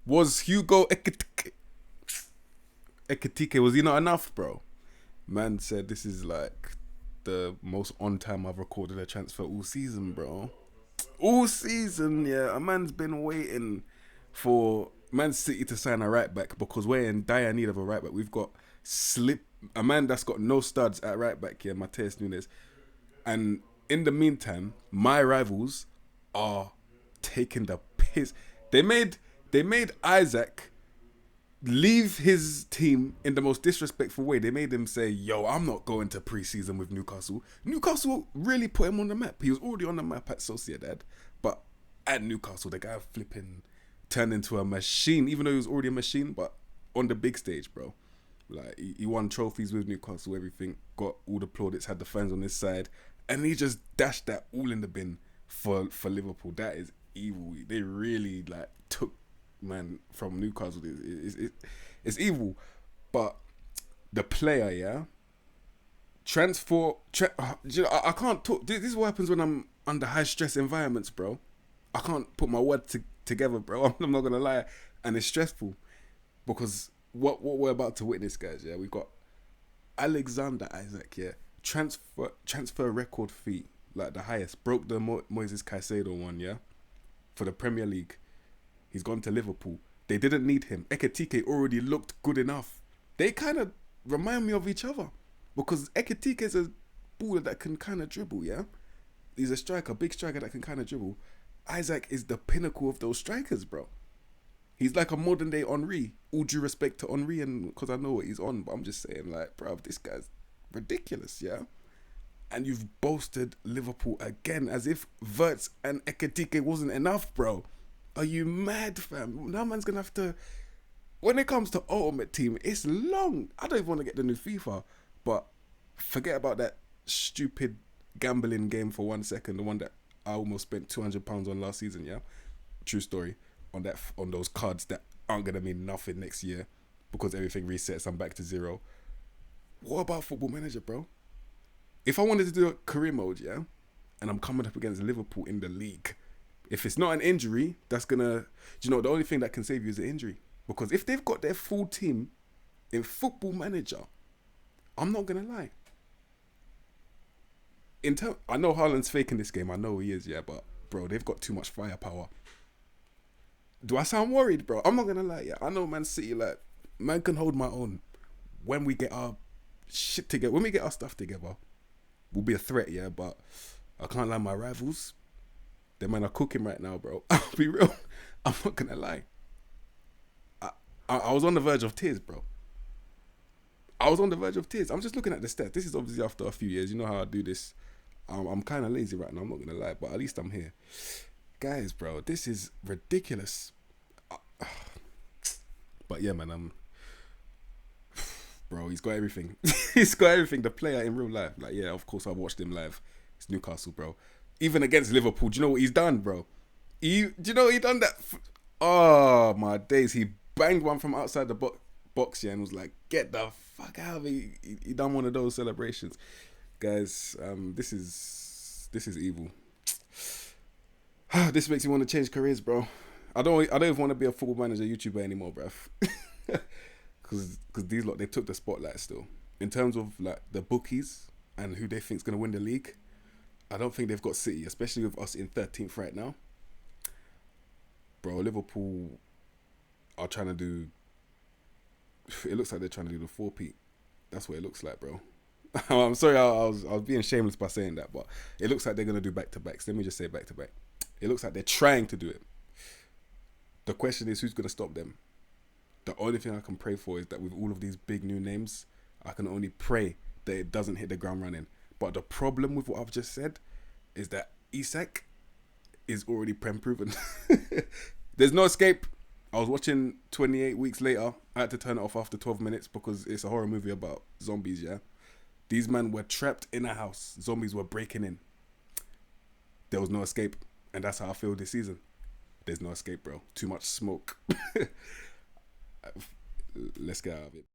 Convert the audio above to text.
Was Hugo Ekitike, was he not enough, bro? Man said this is like the most on time I've recorded a transfer all season, bro. All season, yeah. A man's been waiting for Man City to sign a right back because we're in dire need of a right back. We've got slip a man that's got no studs at right back here, Mateus Nunes. And in the meantime, my rivals are taking the piss. They made they made Isak leave his team in the most disrespectful way. They made him say, "Yo, I'm not going to preseason with Newcastle." Newcastle really put him on the map. He was already on the map at Sociedad, but at Newcastle, the guy flipping turned into a machine. Even though he was already a machine, but on the big stage, bro. Like he won trophies with Newcastle, everything, got all the plaudits, had the fans on his side, and he just dashed that all in the bin for Liverpool. That is evil. They really like took man from Newcastle. It's evil, but the player, yeah, I can't talk. This is what happens when I'm under high stress environments, bro. I can't put my words together, bro. I'm not gonna lie, and it's stressful because what we're about to witness, guys. Yeah, we've got Alexander Isaac. Yeah, transfer record fee, like the highest, broke the Moises Caicedo one. Yeah, for the Premier League. He's gone to Liverpool. They didn't need him. Ekitike already looked good enough. They kind of remind me of each other because Ekitike is a baller that can kind of dribble. Yeah, he's a striker, big striker that can kind of dribble. Isaac is the pinnacle of those strikers, bro. He's like a modern day Henri. All due respect to Henri, and because I know what he's on, but I'm just saying, like, bro, this guy's ridiculous, yeah. And you've boasted Liverpool again as if Verts and Ekitike wasn't enough, bro. Are you mad, fam? Now man's gonna have to. When it comes to Ultimate Team, it's long. I don't even want to get the new FIFA, but forget about that stupid gambling game for 1 second. The one that I almost spent £200 on last season. Yeah, true story. On those cards that aren't gonna mean nothing next year because everything resets. I'm back to zero. What about Football Manager, bro? If I wanted to do a career mode, yeah, and I'm coming up against Liverpool in the league, if it's not an injury, that's gonna. Do you know the only thing that can save you is an injury? Because if they've got their full team in Football Manager, I'm not gonna lie. I know Haaland's faking this game. I know he is, yeah, but bro, they've got too much firepower. Do I sound worried, bro? I'm not gonna lie, yeah. I know Man City, like, man can hold my own when we get our shit together. When we get our stuff together, we'll be a threat, yeah. But I can't lie, my rivals, the man are cooking right now, bro. I'll be real. I'm not gonna lie. I was on the verge of tears, bro. I was on the verge of tears. I'm just looking at the stats. This is obviously after a few years. You know how I do this. I'm kind of lazy right now. I'm not gonna lie, but at least I'm here, guys, bro. This is ridiculous. But yeah, man. Bro, he's got everything. He's got everything. The player in real life, like, yeah, of course I watched him live. It's Newcastle, bro. Even against Liverpool, do you know what he's done, bro? Do you know he done that? Oh my days, he banged one from outside the box, yeah, and was like, "Get the fuck out of me!" He done one of those celebrations, guys. This is evil. This makes me want to change careers, bro. I don't even want to be a football manager YouTuber anymore, bruv. Because these lot, they took the spotlight still. In terms of like the bookies and who they think's gonna win the league, I don't think they've got City, especially with us in 13th right now. Bro, Liverpool are trying to do. It looks like they're trying to do the four-peat. That's what it looks like, bro. I'm sorry, I was being shameless by saying that, but it looks like they're gonna do back-to-backs. Let me just say back-to-back. It looks like they're trying to do it. The question is, who's gonna stop them? The only thing I can pray for is that with all of these big new names, I can only pray that it doesn't hit the ground running. But the problem with what I've just said is that Isak is already prem proven. There's no escape. I was watching 28 Weeks Later. I had to turn it off after 12 minutes because it's a horror movie about zombies, yeah? These men were trapped in a house. Zombies were breaking in. There was no escape. And that's how I feel this season. There's no escape, bro. Too much smoke. Let's get out of it.